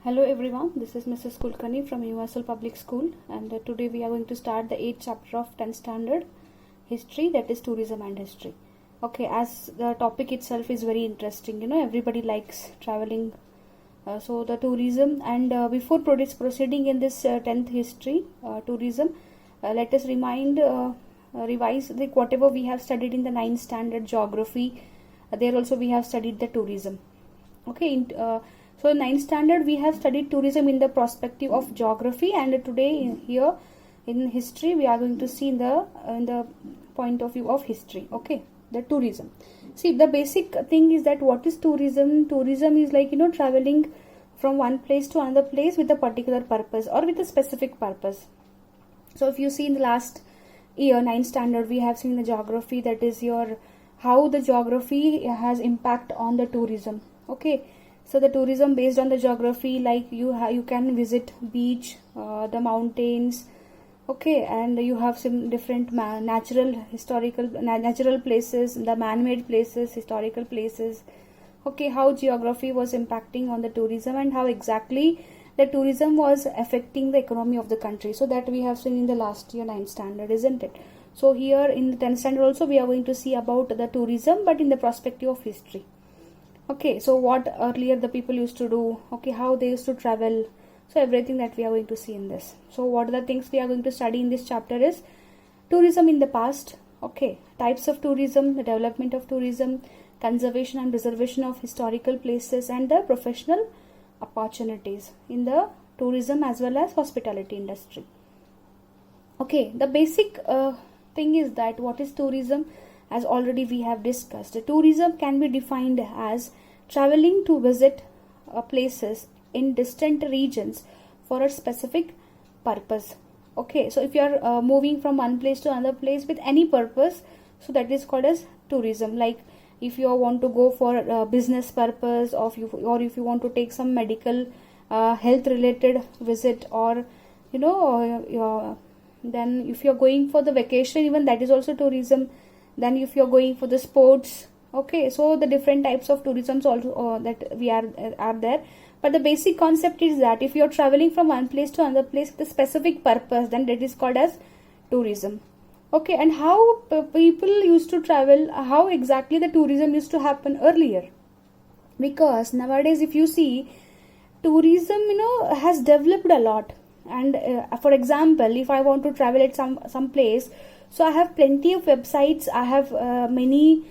Hello everyone, this is Mrs. Kulkarni from Universal Public School, and today we are going to start the 8th chapter of 10th standard history, that is tourism and history. Okay, as the topic itself is very interesting, everybody likes traveling, so the tourism, and before proceeding in this 10th history tourism, let us revise whatever we have studied in the 9th standard geography. There also we have studied the tourism. Okay, so 9th standard we have studied tourism in the perspective of geography, and today here in history we are going to see in the point of view of history. Okay, the tourism. See, the basic thing is that what is tourism? Tourism is like traveling from one place to another place with a particular purpose or with a specific purpose. So if you see in the last year 9th standard we have seen the geography, that is how the geography has impact on the tourism. Okay, so the tourism based on the geography, like you can visit beach, the mountains, okay, and you have some different natural places, the man-made places, historical places. Okay, how geography was impacting on the tourism and how exactly the tourism was affecting the economy of the country. So that we have seen in the last year 9th standard, isn't it? So here in the 10th standard also we are going to see about the tourism, but in the perspective of history. Okay, so what earlier the people used to do, okay, how they used to travel, so everything that we are going to see in this. So what are the things we are going to study in this chapter is tourism in the past, okay, types of tourism, the development of tourism, conservation and preservation of historical places, and the professional opportunities in the tourism as well as hospitality industry. Okay, the basic thing is that what is tourism? As already we have discussed, tourism can be defined as traveling to visit places in distant regions for a specific purpose. Okay, so if you are moving from one place to another place with any purpose, so that is called as tourism. Like if you want to go for business purpose, or if you want to take some medical health related visit, or then if you are going for the vacation, even that is also tourism. Then if you are going for the sports, okay, so the different types of tourism also that we are there. But the basic concept is that if you are traveling from one place to another place with a specific purpose, then that is called as tourism. Okay, and how people used to travel, how exactly the tourism used to happen earlier? Because nowadays if you see, tourism has developed a lot. And for example, if I want to travel at some place, so I have plenty of websites. I have many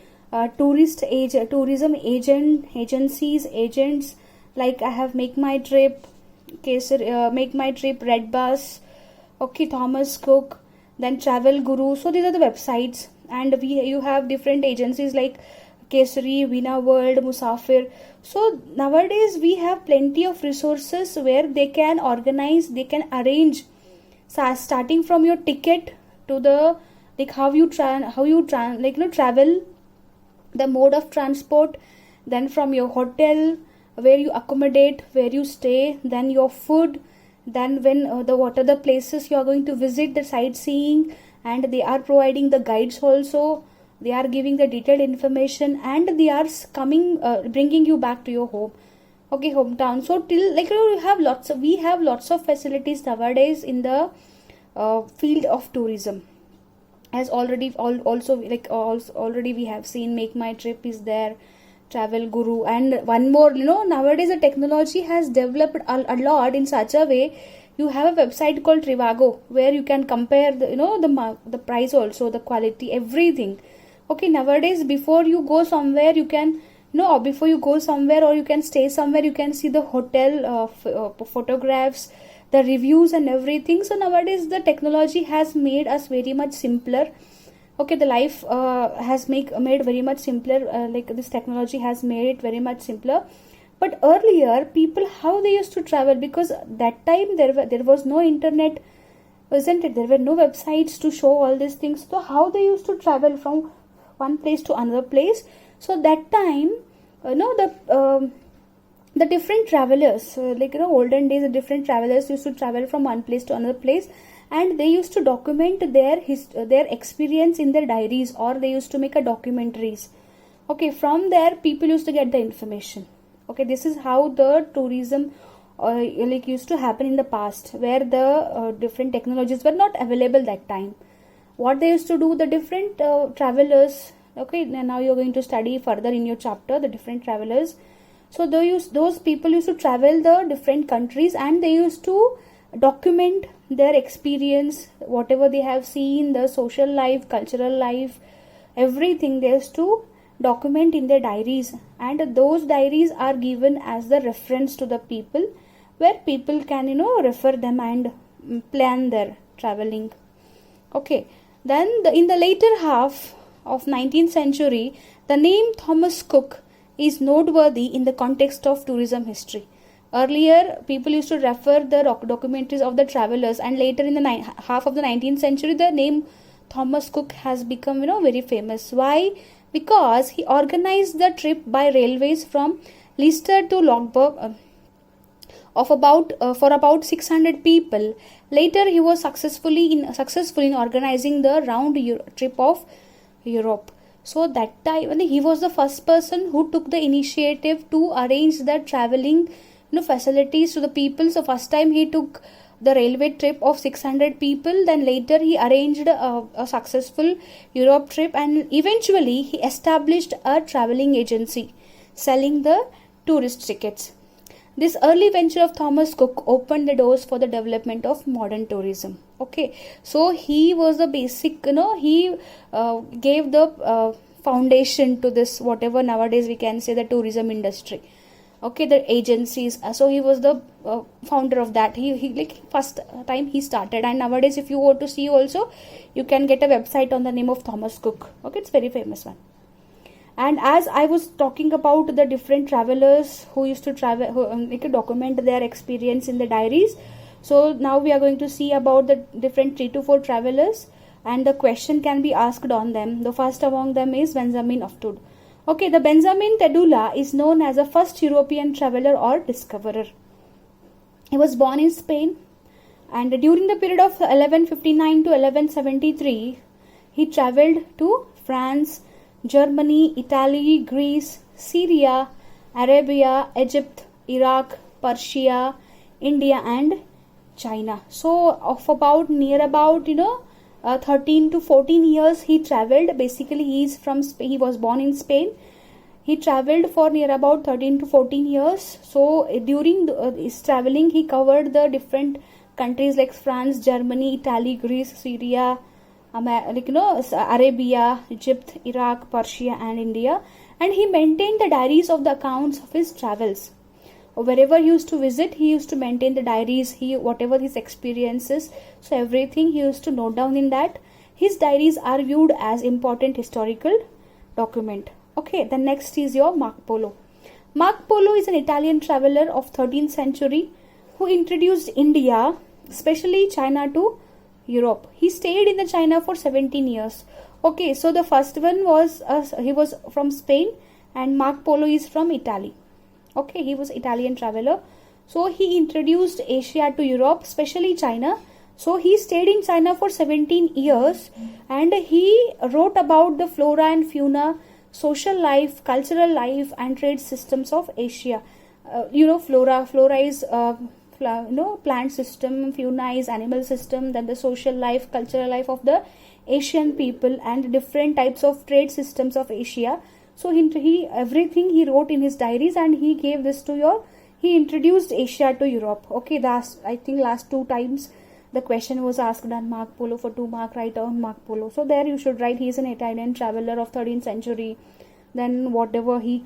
tourism agencies, agents, like I have Make My Trip, Make My Trip, Redbus, okay, Thomas Cook, then Travel Guru. So these are the websites, and you have different agencies like Kesari, Vina World, Musafir. So nowadays we have plenty of resources where they can organize, they can arrange, so starting from your ticket to the how you travel, the mode of transport, then from your hotel, where you accommodate, where you stay, then your food, then what are the places you are going to visit, the sightseeing, and they are providing the guides also. They are giving the detailed information, and they are bringing you back to your home, okay, hometown. So till we have lots of facilities nowadays in the field of tourism. As already we have seen, Make My Trip is there, Travel Guru, and one more, nowadays the technology has developed a lot in such a way. You have a website called Trivago where you can compare the price also, the quality, everything. Okay, nowadays before you go somewhere, you can before you go somewhere or you can stay somewhere, you can see the hotel photographs, the reviews and everything. So nowadays the technology has made us very much simpler. Okay, the life has made very much simpler, like this technology has made it very much simpler. But earlier people, how they used to travel, because that time there was no internet, wasn't it? There were no websites to show all these things. So how they used to travel from one place to another place? So that time the different travelers, olden days, the different travelers used to travel from one place to another place, and they used to document their experience in their diaries, or they used to make a documentaries. Okay, from there people used to get the information. Okay, this is how the tourism like used to happen in the past, where the different technologies were not available that time. What they used to do, the different travelers, okay, now you're going to study further in your chapter the different travelers. So those people used to travel the different countries, and they used to document their experience, whatever they have seen, the social life, cultural life, everything they used to document in their diaries, and those diaries are given as the reference to the people, where people can refer them and plan their traveling. Okay, then in the later half of 19th century, the name Thomas Cook is noteworthy in the context of tourism history. Earlier, people used to refer the documentaries of the travelers, and later in the half of the 19th century, the name Thomas Cook has become very famous. Why? Because he organized the trip by railways from Leicester to Logberg for about 600 people. Later, he was successful in organizing the round trip of Europe. So that time he was the first person who took the initiative to arrange the traveling facilities to the people. So first time he took the railway trip of 600 people, then later he arranged a successful Europe trip, and eventually he established a traveling agency selling the tourist tickets. This early venture of Thomas Cook opened the doors for the development of modern tourism. Okay, so he was the basic, he gave the foundation to this, whatever nowadays we can say the tourism industry. Okay, the agencies. So he was the founder of that. He like first time he started, and nowadays if you go to see also, you can get a website on the name of Thomas Cook. Okay, it's very famous one. And as I was talking about the different travelers who used to travel, who document their experience in the diaries. So now we are going to see about the different 3 to 4 travelers, and the question can be asked on them. The first among them is Benjamin Oftud. Okay, the Benjamin Tedula is known as the first European traveler or discoverer. He was born in Spain, and during the period of 1159 to 1173, he traveled to France, Germany, Italy, Greece, Syria, Arabia, Egypt, Iraq, Persia, India, and China. So of about 13 to 14 years he traveled. Basically he was born in Spain. He traveled for near about 13 to 14 years. So during his traveling he covered the different countries like France, Germany, Italy, Greece, Syria, Arabia, Egypt, Iraq, Persia, and India, and he maintained the diaries of the accounts of his travels. Wherever he used to visit, he used to maintain the diaries, whatever his experiences, so everything he used to note down in that. His diaries are viewed as important historical document. Okay, the next is your Marco Polo. Marco Polo is an Italian traveler of 13th century who introduced India, especially China, to Europe. He stayed in the China for 17 years. Okay, so the first one was he was from Spain, and Marco Polo is from Italy. Okay, he was Italian traveler. So he introduced Asia to Europe, especially China. So he stayed in China for 17 years, and he wrote about the flora and fauna, social life, cultural life, and trade systems of Asia. Flora is plant system, fauna is animal system, then the social life, cultural life of the Asian people, and different types of trade systems of Asia. So he everything he wrote in his diaries, and he gave this to he introduced Asia to Europe. Okay, I think last 2 times the question was asked on Marco Polo. For 2 mark, write on Marco Polo. So there you should write he is an Italian traveler of 13th century. Then whatever he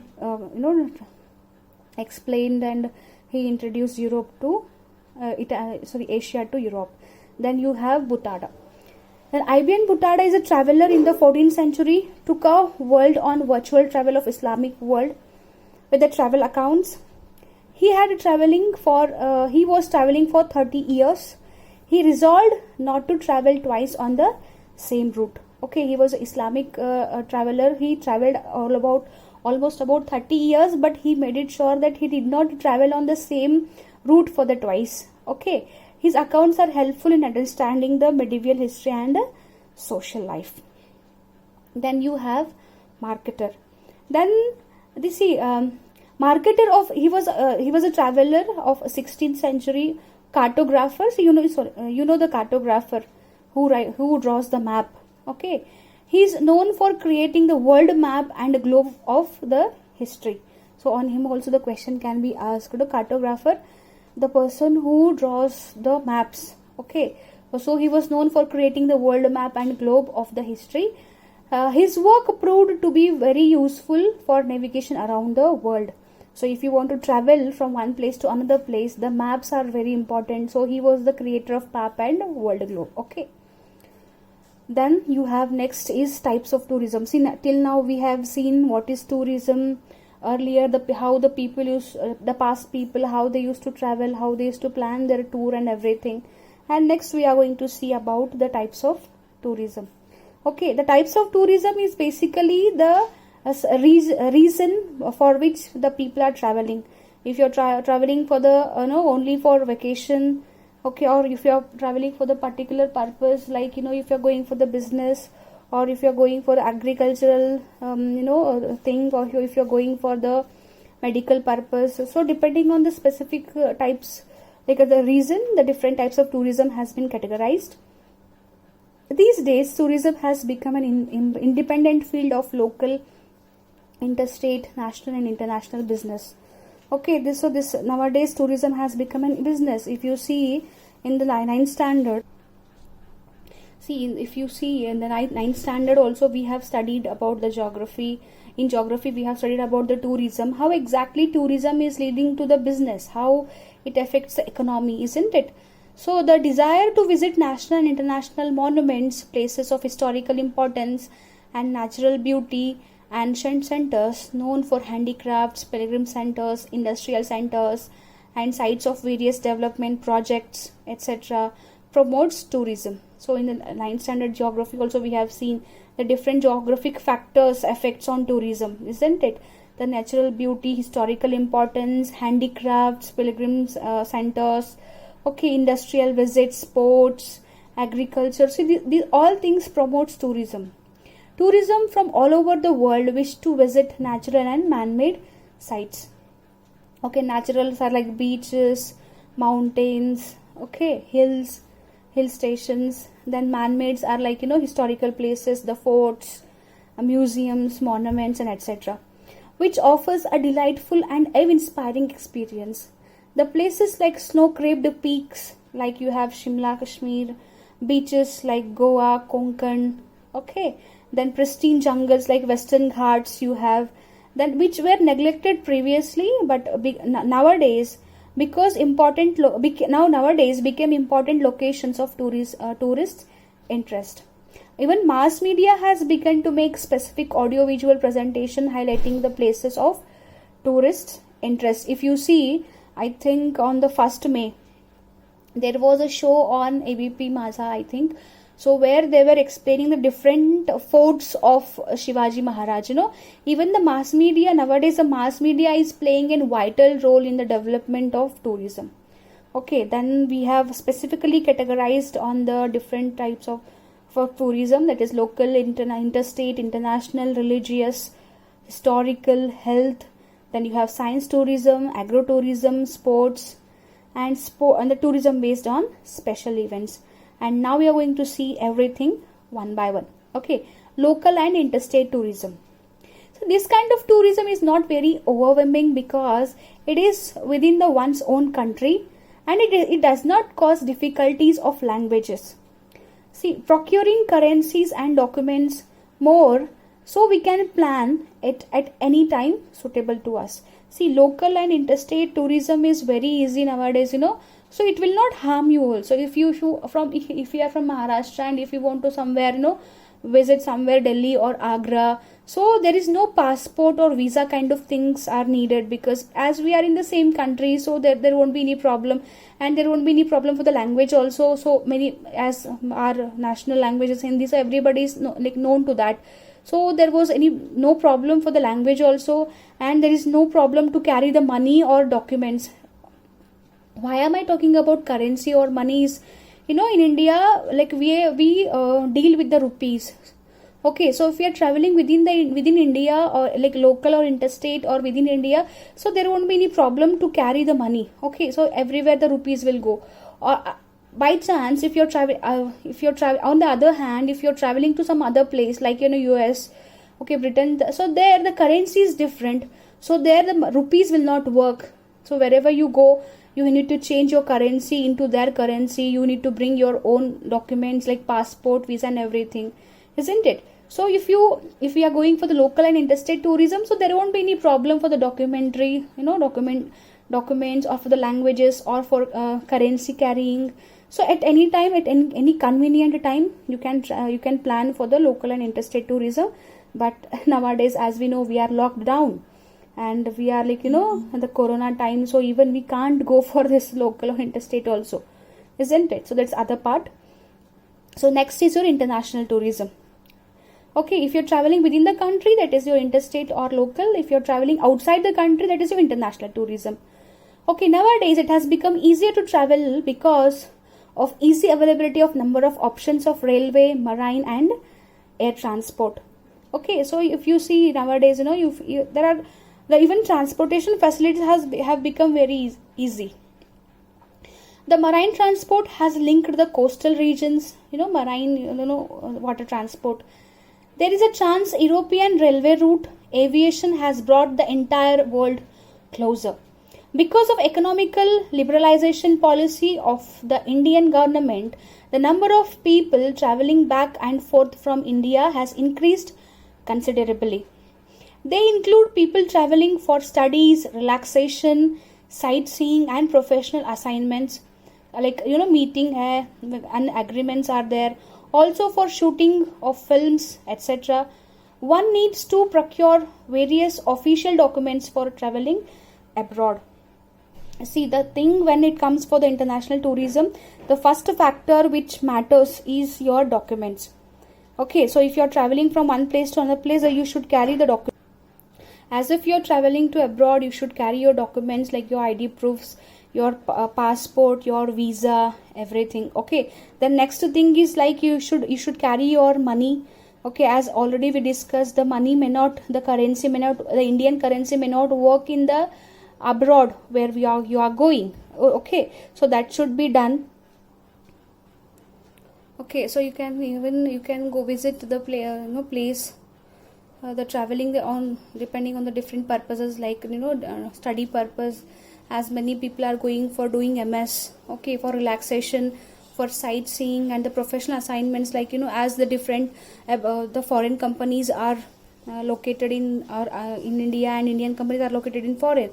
explained, and he introduced Europe to Asia to Europe. Then you have Buttada. Then Ibn Buttada is a traveler in the 14th century, took a world on virtual travel of Islamic world with the travel accounts. He was traveling for 30 years. He resolved not to travel twice on the same route. Okay, he was an Islamic traveler. He traveled almost about 30 years, but he made it sure that he did not travel on the same route for the twice. Okay, his accounts are helpful in understanding the medieval history and social life. Then you have marketer. Then Marketer of, he was a traveler of 16th century, cartographer. So you know the cartographer who draws the map. Okay, he is known for creating the world map and globe of the history. So on him also the question can be asked. The cartographer, the person who draws the maps. Okay, so he was known for creating the world map and globe of the history. His work proved to be very useful for navigation around the world. So if you want to travel from one place to another place, the maps are very important. So he was the creator of map and world globe. Okay. Then you have next is types of tourism. See, till now we have seen what is tourism. Earlier, how the people used, the past people, how they used to travel, how they used to plan their tour and everything. And next we are going to see about the types of tourism. Okay, the types of tourism is basically the reason for which the people are traveling. If you're traveling for the only for vacation, okay, or if you're traveling for the particular purpose, like if you're going for the business, or if you're going for agricultural thing, or if you're going for the medical purpose. So depending on the specific types, like the reason, the different types of tourism has been categorized. These days tourism has become an independent field of local, interstate, national and international business. Okay, this nowadays tourism has become a business. If you see in the ninth standard, if you see in the ninth standard also, we have studied about the geography. In geography we have studied about the tourism, how exactly tourism is leading to the business, how it affects the economy, isn't it? So the desire to visit national and international monuments, places of historical importance and natural beauty, ancient centers known for handicrafts, pilgrim centers, industrial centers and sites of various development projects, etc., promotes tourism. So in the 9th standard geography also we have seen the different geographic factors effects on tourism, isn't it? The natural beauty, historical importance, handicrafts, pilgrims centers, okay, industrial visits, sports, agriculture. So these all things promotes tourism. Tourism from all over the world wish to visit natural and man-made sites. Okay, naturals are like beaches, mountains, okay, hills, hill stations. Then man-mades are like historical places, the forts, museums, monuments and etc., which offers a delightful and awe-inspiring experience. The places like snow-capped peaks, like you have Shimla, Kashmir, beaches like Goa, Konkan, okay, then pristine jungles like Western Ghats you have, then which were neglected previously, but nowadays because nowadays became important locations of tourist interest. Even mass media has begun to make specific audio-visual presentation highlighting the places of tourist interest. If you see, I think on the 1st May, there was a show on ABP माझा, I think, so where they were explaining the different forts of Shivaji Maharaj. Even the mass media, nowadays the mass media is playing a vital role in the development of tourism. Okay, then we have specifically categorized on the different types of for tourism, that is local, interstate, international, religious, historical, health. Then you have science tourism, agro-tourism, sports, and the tourism based on special events. And now we are going to see everything one by one. Okay, local and interstate tourism. So this kind of tourism is not very overwhelming because it is within the one's own country and it does not cause difficulties of languages. See, procuring currencies and documents more, so we can plan it at any time suitable to us. See, local and interstate tourism is very easy nowadays, so it will not harm you also. If you are from Maharashtra and if you want to somewhere, visit somewhere Delhi or Agra, so there is no passport or visa kind of things are needed, because as we are in the same country, so there won't be any problem, and there won't be any problem for the language also. So many, as our national language is Hindi, so everybody is known to that. So there was no problem for the language also, and there is no problem to carry the money or documents. Why am I talking about currency or money? Is in India, like we deal with the rupees. Okay, so if you are traveling within India, or like local or interstate or within India, so there won't be any problem to carry the money. Okay, so everywhere the rupees will go. Or by chance, if you're travel on the other hand, if you're traveling to some other place like US, okay, Britain, so there the currency is different. So there the rupees will not work. So wherever you go, you need to change your currency into their currency. You need to bring your own documents like passport, visa, and everything, isn't it? So if we are going for the local and interstate tourism, so there won't be any problem for the documentary, documents, or for the languages, or for currency carrying. So at any time, at any convenient time, you can plan for the local and interstate tourism. But nowadays, as we know, we are locked down, and we are like the corona time, so even we can't go for this local or interstate also, isn't it? So that's other part. So next is your international tourism. Okay, if you're traveling within the country, that is your interstate or local. If you're traveling outside the country, that is your international tourism. Okay, nowadays it has become easier to travel because of easy availability of number of options of railway, marine, and air transport. Okay, so if you see nowadays, there are even transportation facilities have become very easy. The marine transport has linked the coastal regions, marine, water transport. There is a trans-European railway route. Aviation has brought the entire world closer. Because of economical liberalization policy of the Indian government, the number of people traveling back and forth from India has increased considerably. They include people traveling for studies, relaxation, sightseeing, and professional assignments. Like meeting and agreements are there. Also for shooting of films, etc. One needs to procure various official documents for traveling abroad. See, the thing when it comes for the international tourism, the first factor which matters is your documents. Okay, so if you're traveling from one place to another place, you should carry the documents. As if you're traveling to abroad, you should carry your documents like your ID proofs, your passport, your visa, everything. Okay, the next thing is like you should carry your money. Okay, as already we discussed, the Indian currency may not work in the abroad where you are going. Okay, so that should be done. Okay, so you can go visit the place. The traveling on depending on the different purposes, like study purpose, as many people are going for doing MS. Okay, for relaxation, for sightseeing, and the professional assignments, like as the different the foreign companies are located in India, and Indian companies are located in foreign.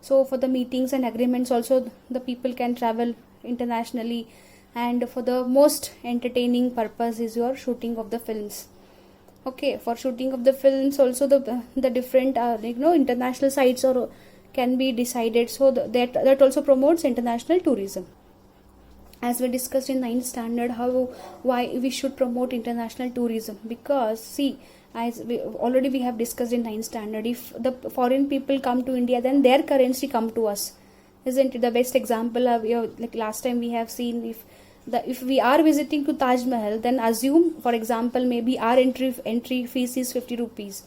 So for the meetings and agreements also, the people can travel internationally. And for the most entertaining purpose is your shooting of the films. Okay, for shooting of the films also, the different international sites or can be decided. So that also promotes international tourism. As we discussed in 9th standard, why we should promote international tourism, because see, as we have discussed in 9th standard, if the foreign people come to India, then their currency come to us, isn't it? The best example of like last time we have seen, if we are visiting to Taj Mahal, then assume, for example, maybe our entry fees is 50 rupees,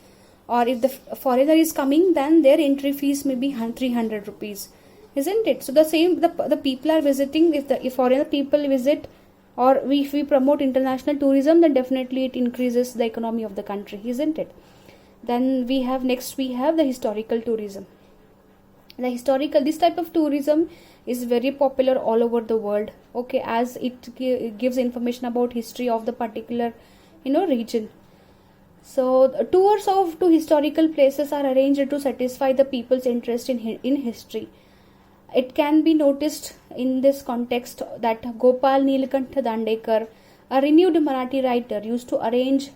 or if the foreigner is coming, then their entry fees may be 300 rupees, isn't it? So the same, the people are visiting, if foreigner people visit, or if we promote international tourism, then definitely it increases the economy of the country, isn't it? Then we have the historical tourism. This type of tourism is very popular all over the world. Okay, as it gives information about history of the particular region. So tours to historical places are arranged to satisfy the people's interest in history. It can be noticed in this context that Gopal Nilakantha Dandekar, a renewed Marathi writer, used to arrange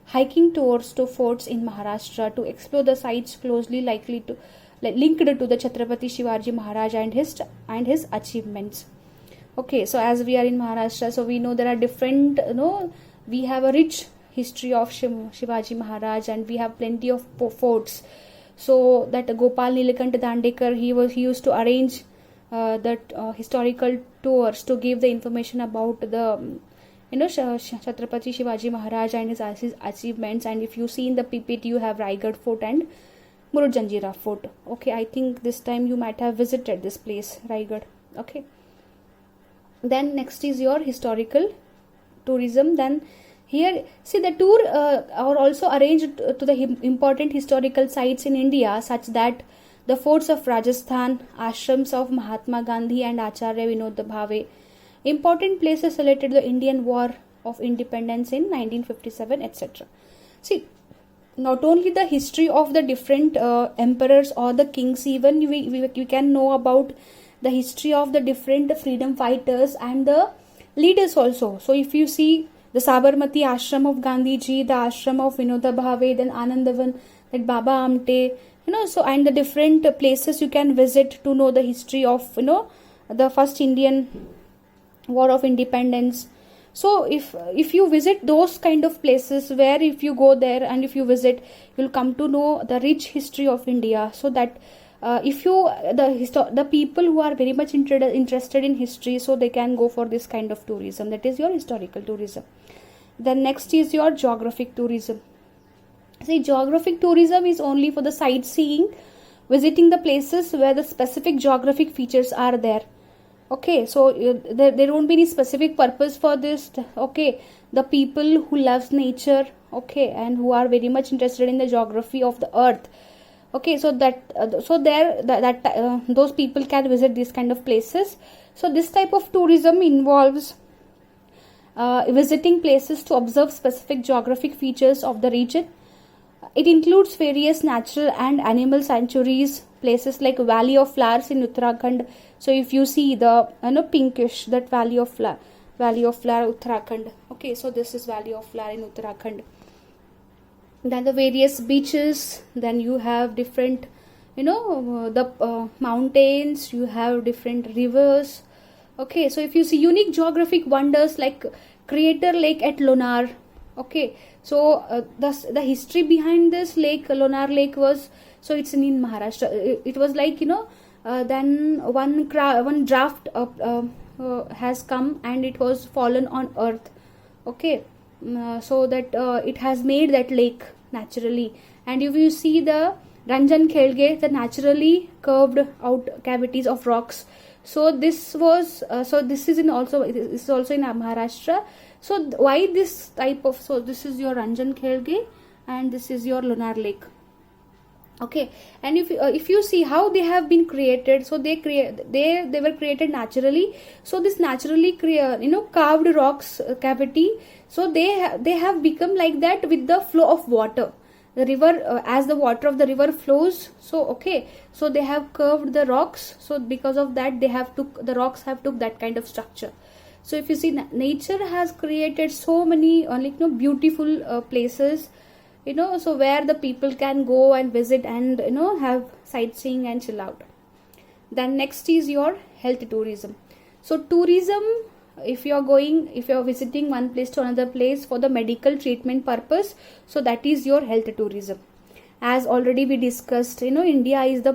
hiking tours to forts in Maharashtra to explore the sites closely linked to the Chhatrapati Shivaji Maharaj and his achievements. Okay, so as we are in Maharashtra, so we know there are different, we have a rich history of Shivaji Maharaj, and we have plenty of forts. So that Gopal Nilakantha Dandekar, he used to arrange historical tours to give the information about the Chhatrapati Shivaji Maharaj and his achievements. And if you see in the PPT, you have Raigad Fort and Murud Janjira Fort. Okay, I think this time you might have visited this place, Raigad. Okay. Then next is your historical tourism. Then here, see, the tour are also arranged to the important historical sites in India, such that the forts of Rajasthan, ashrams of Mahatma Gandhi and Acharya Vinod Bhave, important places related to the Indian War of Independence in 1957, etc. See, not only the history of the different emperors or the kings, even we can know about the history of the different freedom fighters and the leaders also. So if you see the Sabarmati ashram of Gandhiji, the ashram of Vinoba Bhave, then Anandavan, that Baba Amte, so, and the different places you can visit to know the history of, the first Indian War of Independence. So if you visit those kind of places, where if you go there and if you visit, you'll come to know the rich history of India. So that the people who are very much interested in history, so they can go for this kind of tourism. That is your historical tourism. Then next is your geographic tourism. See, geographic tourism is only for the sightseeing, visiting the places where the specific geographic features are there. Okay, so there won't be any specific purpose for this. Okay, the people who loves nature, okay, and who are very much interested in the geography of the earth. Okay, so those people can visit these kind of places. So this type of tourism involves visiting places to observe specific geographic features of the region. It includes various natural and animal sanctuaries, places like Valley of Flowers in Uttarakhand. So if you see the pinkish, that Valley of Flower Uttarakhand. Okay, so this is Valley of Flower in Uttarakhand. Then the various beaches. Then you have different, the mountains. You have different rivers. Okay, so if you see unique geographic wonders like Crater Lake at Lonar. Okay, so the history behind this lake, Lonar Lake, was, so it's in Maharashtra. It was like, then one draft has come and it was fallen on earth. Okay, so that it has made that lake naturally. And if you see the Ranjan Khelge, the naturally curved out cavities of rocks. So this was this is also in Maharashtra. So why this type of, so this is your Ranjan Khelge and this is your Lonar Lake. Okay, and if you see how they have been created, so they were created naturally. So this naturally carved rocks cavity, so they have become like that with the flow of water. The river, as the water of the river flows, so okay, so they have curved the rocks. So because of that, the rocks have took that kind of structure. So if you see, nature has created so many beautiful places, so where the people can go and visit and have sightseeing and chill out. Then next is your health tourism. So tourism, if you are visiting one place to another place for the medical treatment purpose, so that is your health tourism. As already we discussed, India is the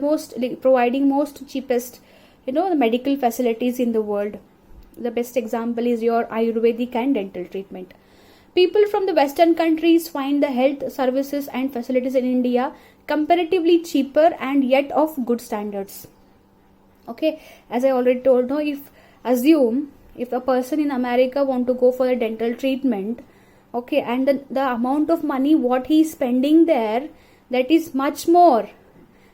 providing most cheapest the medical facilities in the world. The best example is your Ayurvedic and dental treatment. People from the Western countries find the health services and facilities in India comparatively cheaper and yet of good standards. Okay, as I already told, if a person in America want to go for a dental treatment, okay, and the amount of money what he is spending there, that is much more.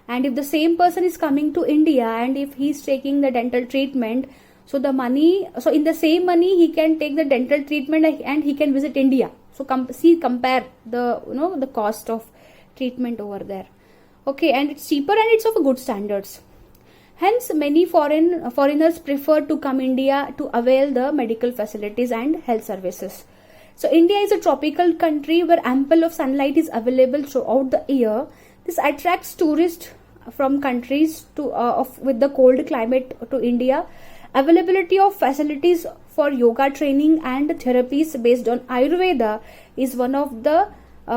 And if the same person is coming to India and if he is taking the dental treatment, so in the same money he can take the dental treatment and he can visit India. So compare the cost of treatment over there. Okay, and it's cheaper and it's of a good standards. Hence, many foreigners prefer to come India to avail the medical facilities and health services. So India is a tropical country where ample of sunlight is available throughout the year. This attracts tourists from countries with the cold climate to India. Availability of facilities for yoga training and therapies based on Ayurveda is one of the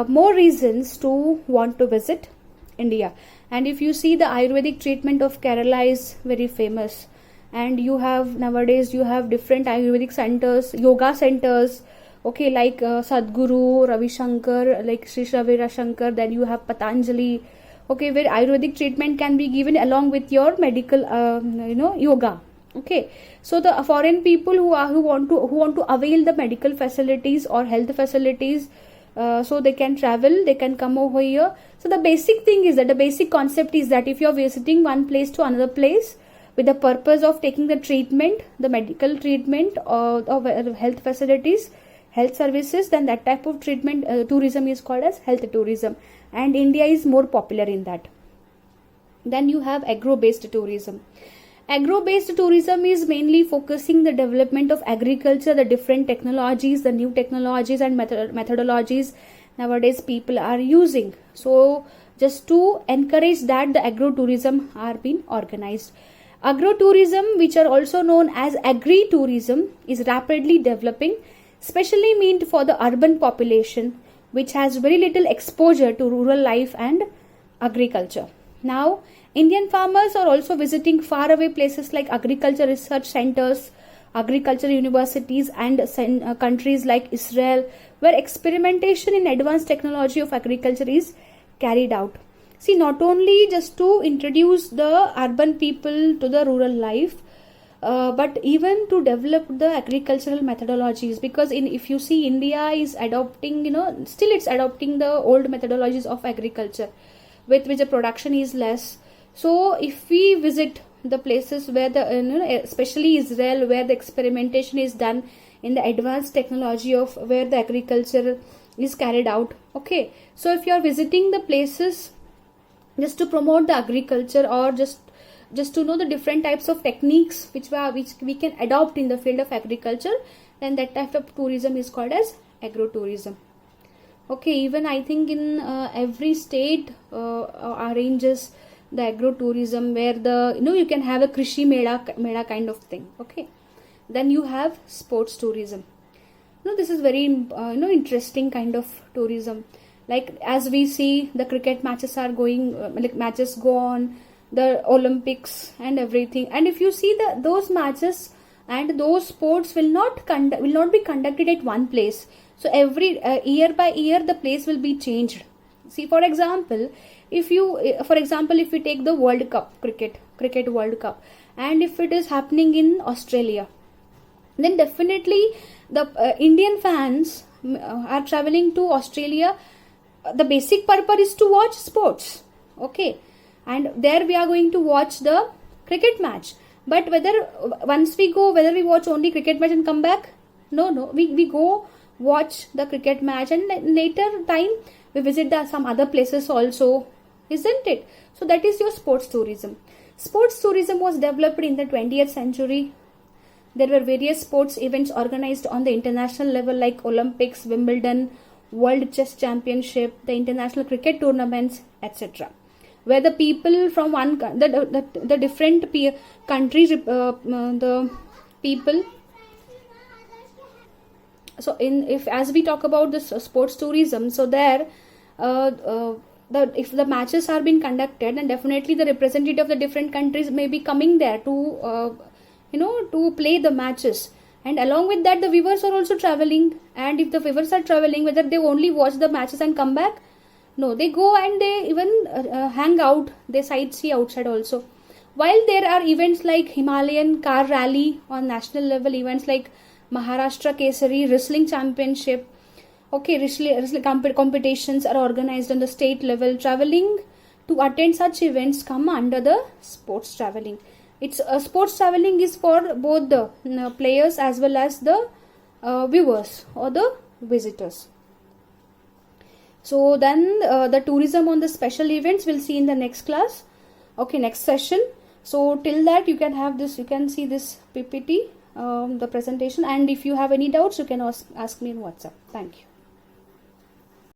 more reasons to want to visit India. And if you see, the Ayurvedic treatment of Kerala is very famous. and you have nowadays you have different Ayurvedic centers, yoga centers, okay, like Sadhguru, Ravi Shankar, like Sri Ravi Shankar. Then you have Patanjali, okay, where Ayurvedic treatment can be given along with your medical yoga. Okay, so the foreign people who want to avail the medical facilities or health facilities, so they can travel, they can come over here. So the basic thing is that, the basic concept is that if you are visiting one place to another place with the purpose of taking the treatment, the medical treatment or health facilities, health services, then that type of treatment tourism is called as health tourism, and India is more popular in that. Then you have agro-based tourism. Agro-based tourism is mainly focusing the development of agriculture, the different technologies, the new technologies and methodologies nowadays people are using. So just to encourage that, the agro-tourism are being organized. Agro-tourism, which are also known as agri-tourism, is rapidly developing, especially meant for the urban population, which has very little exposure to rural life and agriculture. Now, Indian farmers are also visiting faraway places like agriculture research centers, agriculture universities, and countries like Israel, where experimentation in advanced technology of agriculture is carried out. See, not only just to introduce the urban people to the rural life, but even to develop the agricultural methodologies, because if you see, India is adopting, still it's adopting the old methodologies of agriculture, with which the production is less. So if we visit the places where especially Israel, where the experimentation is done in the advanced technology of where the agriculture is carried out, okay, so if you are visiting the places just to promote the agriculture, or just to know the different types of techniques which we can adopt in the field of agriculture, then that type of tourism is called as agro-tourism. Okay, even I think in every state arranges the agro-tourism, where you can have a Krishi Mela kind of thing. Okay, then you have sports tourism. This is very interesting kind of tourism. Like, as we see, the cricket matches are going, matches go on, the Olympics and everything. And if you see those matches and those sports will not be conducted at one place. So every year by year the place will be changed. See, for example, if we take the World Cup, cricket World Cup, and if it is happening in Australia, then definitely the Indian fans are traveling to Australia. The basic purpose is to watch sports. Okay, and there we are going to watch the cricket match. But whether we watch only cricket match and come back? No, we go watch the cricket match, and later time we visit some other places also, isn't it? So that is your sports tourism. Sports tourism was developed in the 20th century. There were various sports events organized on the international level, like Olympics, Wimbledon, World Chess Championship, the international cricket tournaments, etc., where the people from the different countries, the people. So as we talk about this sports tourism, so there if the matches are being conducted, then definitely the representative of the different countries may be coming there to to play the matches. And along with that, the viewers are also traveling. And if the viewers are traveling, whether they only watch the matches and come back, no, they go and they even hang out, they sightsee outside also. While there are events like Himalayan car rally on national level, events like Maharashtra Kesari Wrestling Championship, okay, wrestling competitions are organized on the state level. Traveling to attend such events come under the sports traveling. It's sports traveling is for both the players as well as the viewers or the visitors. So then the tourism on the special events we'll see in the next class. Okay, next session. So till that you can see this PPT, the presentation, and if you have any doubts you can ask me in WhatsApp. Thank you.